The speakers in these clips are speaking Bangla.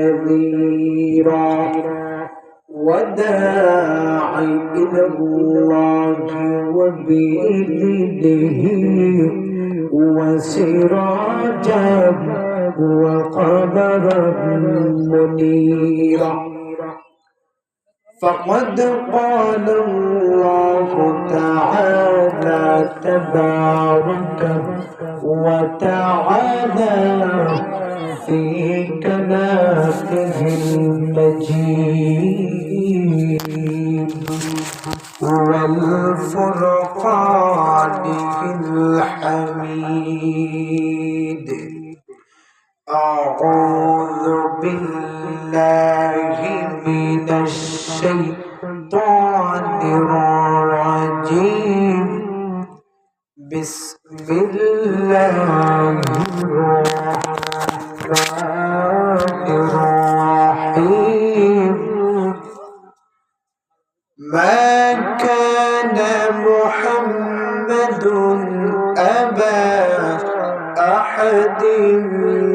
ونذيرا وداعي إلى الله وبإذنه وسراجا وقمرا منيرا فقد قال الله تعالى تبارك وتعالى في كلامه المجيد والفرقانه الحميد أعوذ بالله من الشيطان الرجيم بسم الله الرحمن الرحيم ما كان محمد أبا أحد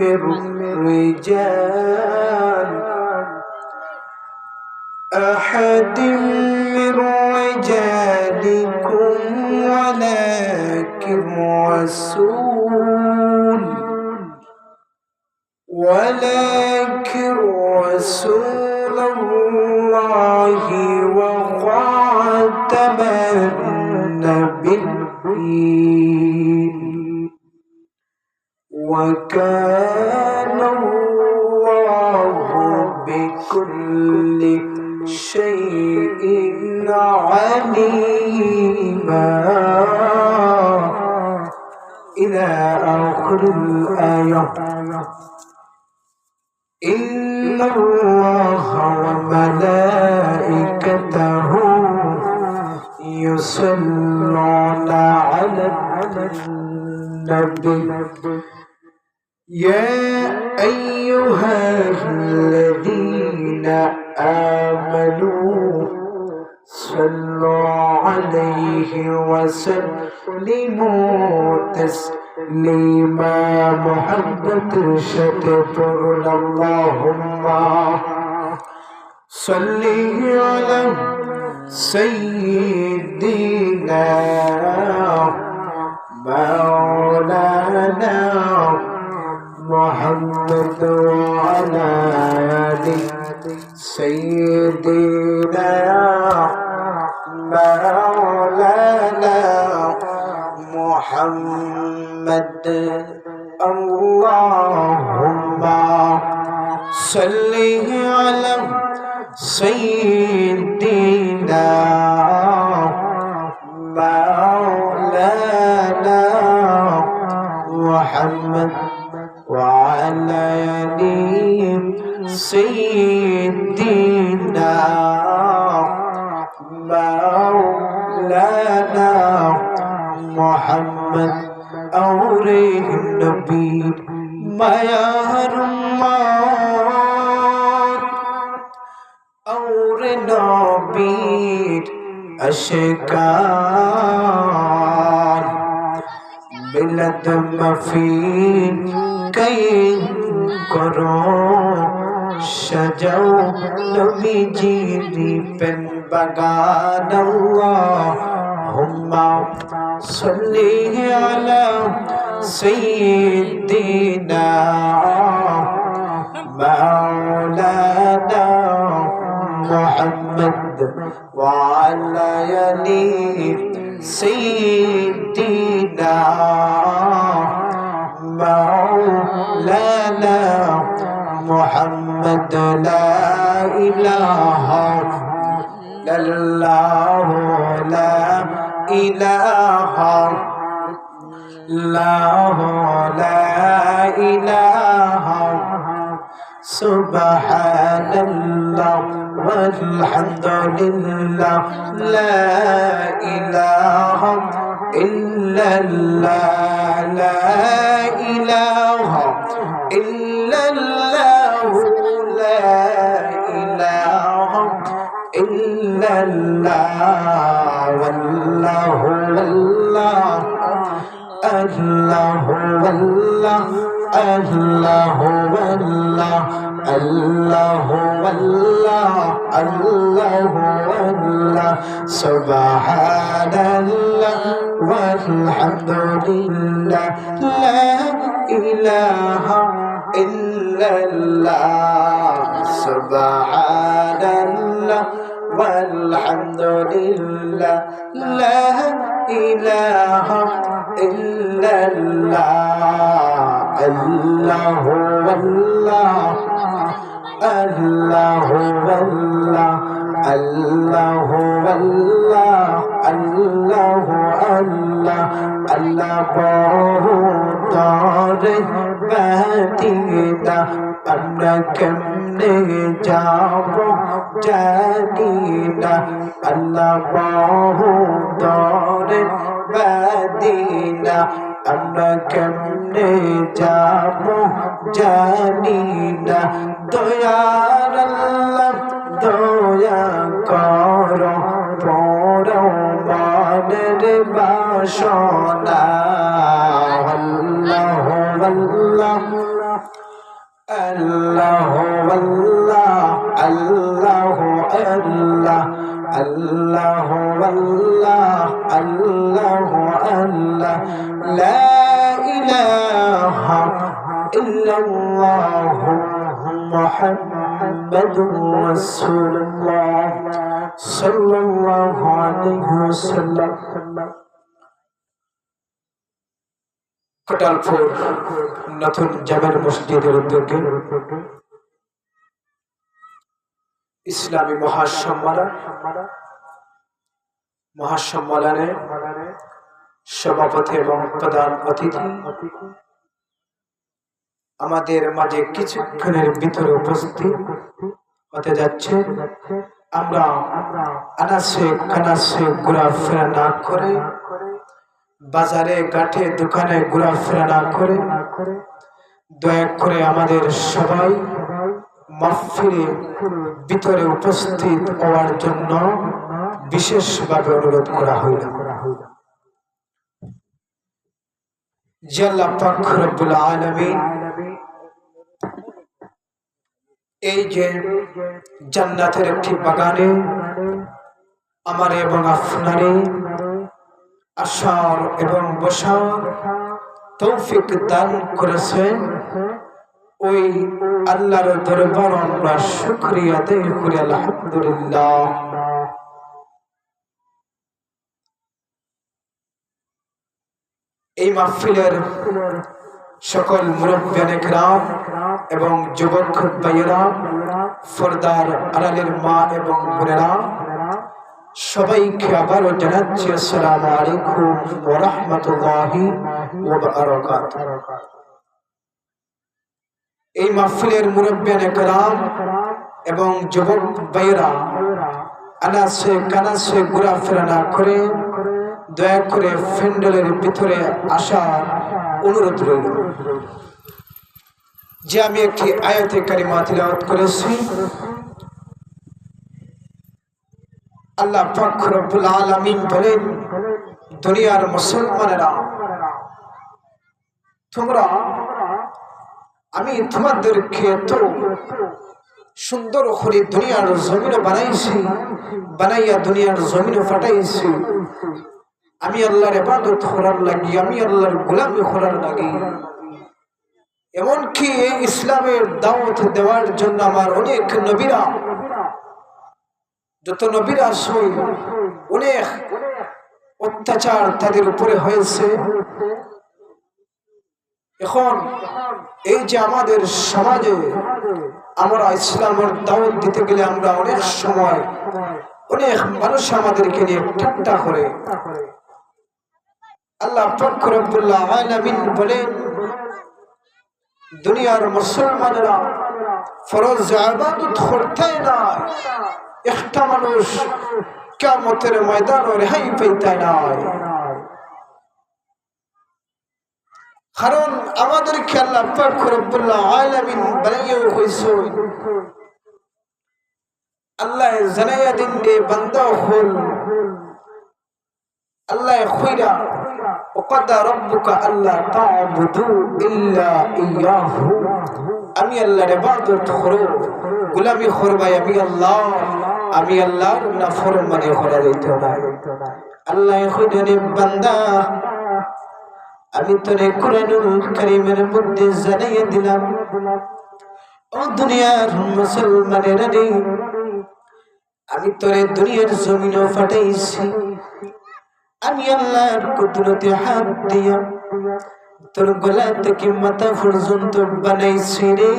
من رجالكم ولكن رسول الله وخاتم النبيين وكان الله بكل شيء عليما إلى آخر الآية. إن الله وملائكته يصلون على النبي يا أيها الذين آمنوا صلوا عليه وسلموا تسليما محمد شكر اللهم صل على سيدنا مولانا محمد وعلى آل سيدنا مولانا محمد اللهم صل على سيدنا مولانا محمد وعلى آل سيدنا مولانا محمد اور نبی معیار اور نبی اشکار بلد مفید کئی کرو شجو نبی جیری پن بگان اللہم صلی علی سیدنا مولانا محمد وعلى آل سيدنا مولانا محمد لا إله إلا الله لا إله الله لا إله سبحان الله والحمد لله لا إله إلا الله لا إله إلا الله لا إله إلا الله والله والله الله والله আল্লাহু আল্লাহ আল্লাহু আল্লাহ আল্লাহু আল্লাহ সুবহানাল্লাহ ওয়ালহামদুলিল্লাহ লা ইলাহা ইল্লাল্লাহ সুবহানাল্লাহ walhamdulillah la ilaha illallah allahu wallah allahu wallah allahu wallah allahu allah allahu tare batina আমরা কেমনে যাব জানি না আল্লাহ বহু দরে মদিনা আমরা কেমনে যাব জানি না দয়ার আল্লাহ দয়া করো পরো মনের বাসনা আল্লাহ আল্লাহ Allah Allah Allah Allah Allah Allah Allah Allah La ilaha illallah Muhammadur Rasulullah sallallahu alaihi wasallam Kotalpur নতুন জামের মসজিদের উদ্যোগে ইসলামী মহাসম্মেলনে সভাপতি এবং প্রধান অতিথি আমাদের মাঝে কিছুক্ষণের ভিতরে উপস্থিত হতে যাচ্ছে। আমরা আনাসে কানাসে ঘোরাফেরা না করে, বাজারে ঘাটে দোকানে ঘোরাফেরা না করে, দয়া করে আমাদের সবাই মাহফিলে ভিতরে উপস্থিত হওয়ার জন্য বিশেষভাবে অনুরোধ করা হইল। যে আল্লাহ পাক রব্বুল আলামিন এই যে জান্নাতের একটি বাগানে আমার এবং আপনারে আসার এবং বসার তৌফিক দান করেছেন, ওই আল্লাহর দরবার আমরা শুকরিয়া আদায় করি আলহামদুলিল্লাহ। এই মাহফিলের সকল মুরব্বিয়ানে কেরাম এবং যুবক ভাইয়েরা, ফরদার আড়ালের মা এবং বোনেরা, সবাইকে আবারও জানাচ্ছি আসসালামু আলাইকুম ওয়া রাহমাতুল্লাহি ওয়া বারাকাতুহু। এই মাহফিলের মুরব্বিয়ানে কেরাম এবং যুবক ভাইয়েরা আনাসে কানাসে ঘোরাফেরা না করে দয়া করে প্যান্ডেলের ভিতরে আসার অনুরোধ রইল। যে আমি একটি আয়াতে কারিমা তিলাওয়াত করেছি, আল্লাহ পাক রব্বুল আলামিন বলেন, দুনিয়ার মুসলমানেরা তোমরা, আমি তোমাদেরকে তো সুন্দর করে দুনিয়ার জমিন বানাইছি, বানাইয়া দুনিয়ার জমিন ফাটাইছি, আমি আল্লাহর ইবাদত করার লাগি, আমি আল্লাহর গোলামি করার লাগি, এমনকি এই ইসলামের দাওয়াত দেওয়ার জন্য আমার অনেক নবীরা, যত নবীরা সই অনেক অত্যাচার তাদের উপরে হয়েছে। এখন এই যে আমাদের সমাজে আমরা ইসলামের দাওয়াত দিতে গেলে আমরা অনেক সময় অনেক মানুষ আমাদেরকে নিয়ে ঠাট্টা করে। আল্লাহ পাক রব্বুল আলামিন বলেন, দুনিয়ার মুসলমানেরা ফরজ ইবাদত করতে না, একটা মানুষ কিয়ামতের ময়দানে রেহাই পাইতে না। কারণ আমাদেরকে আল্লাহ পাক রব্বুল আলামিন বানাইয়া হইছে, আল্লাহ জানাইয়া দিন দে বান্দা হল, আল্লাহ কইরা ওয়াকাদা রাব্বুকা আল্লা তা'বুদু ইল্লা ইয়াহু, আমি আল্লাহর ইবাদত করো, গোলামি করবা আমি আল্লাহ, আমি আল্লাহর নাফরমানি করা যাইতো না। আল্লাহ কইরা বান্দা আমি তোরে কুরআনুল কারীমের মধ্যে জানাইয়া দিলাম, ও দুনিয়ার মুসলমানেরা রে, আমি তোরে দুনিয়ার জমিনে পাঠাইছি, আমি আল্লাহর কুদরতে হাত দিয়া তোর গলা থেকে মাথা পর্যন্ত বানাইছি রে।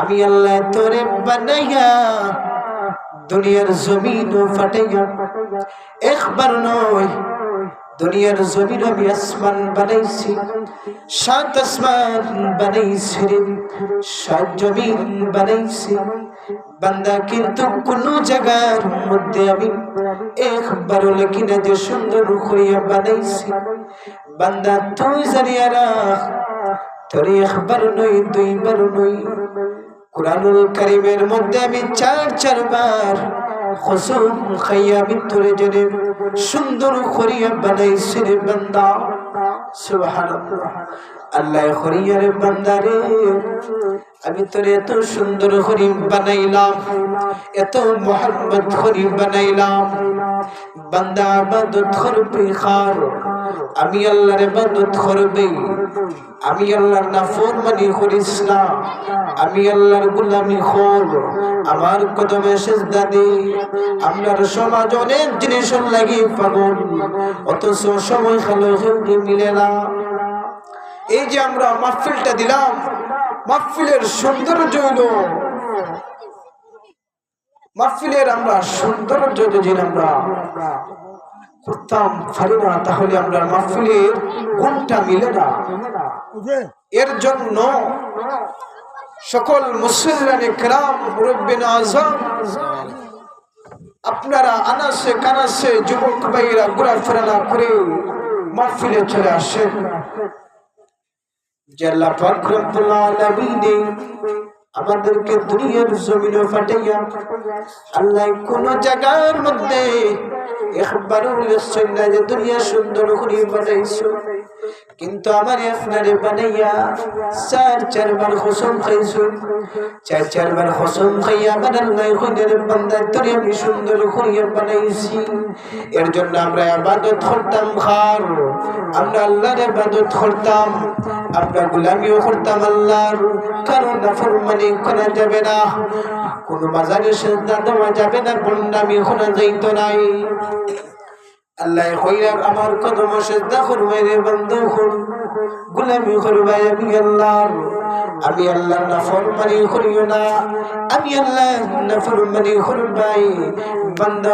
আমি আল্লাহ তোরে বানাইয়া দুনিয়ার জমিনে পাঠাইয়া একবার নয়, দুনিয়ার জমিন আমি আসমান বানাইছি, 7 আসমান বানাইছি রে, 7 জমিন বানাইছি বান্দা, কিন্তু কোন জায়গার মধ্যে আমি একবারও লিখি না যে সুন্দর করিয়া বানাইছি। বান্দা তুই জানিয়া রাখ, তোর একবার নয় 2 বার নয়, কুরআনুল কারীমের মধ্যে আমি 4 বার কসম খাইয়া আমি তোরে জেনে সুন্দর করিয়া বানাইছি রে বান্দা। সুবহানাল্লাহ। আল্লাহ করিয়া রে বান্দা রে, আমি তোরে এত সুন্দর করে বানাইলাম, এত মোহাম্মত করে বানাইলাম, বান্দা ইবাদত করবে খার, আমি আল্লাহর ইবাদত করবে, আমি আল্লাহর নাফরমানি করিস না, আমি আল্লাহর গোলামি কর, আমার কদমে সিজদা দে। আমরার সমাজ অনেক জিনিস লাগি পাগল, অথচ সময় খালো মিলে না। এই যে আমরা মাহফিলটা দিলাম, মাহফিলের সৌন্দর্য হলো, মাহফিলের আমরা সৌন্দর্য যদি আমরা করতাম পারি না, তাহলে আমরা মাহফিলের গুণটা মিলে না। এর জন্য সকল মুসল্লিয়ানে কেরাম, মুরব্বিন আযম, আপনারা আনাসে কানাসে যুবক ভাইরা ঘোরাফেরা না করে মাহফিলে চলে আসেন। যে আল্লাহ পাক রব্বুল আলামিন আমাদেরকে দুনিয়ার জমিনে পাঠাইয়া আল্লাহ কোন জায়গার মধ্যে একবারও বলেছেন না যে দুনিয়া সুন্দর করে বানাইছো, কিন্তু আমার আপনারে বানাইয়া 4 বার কসম খাইছো, 4 বার কসম খাইয়া আমার আল্লাহ কইলেন বান্দা তোরে আমি সুন্দর করে বানাইছি। এর জন্য আমরা ইবাদত করতাম খার, আমরা আল্লাহর ইবাদত করতাম, আমরা গোলামিও করতাম আল্লাহর, কারণ নাফরমানি করা যাবে না, কোন বাজারে সিজদা দেওয়া যাবে না, বন্ডামি করা যাইত নাই। আল্লাহ কইরা আমার কদম সিজদা করবে রে বান্দা, গোলামি করবে আমি আল্লাহর, আমি আল্লাহর নাফরমানি করিও না, আমি আল্লাহর নাফরমানি করবাই বান্দা।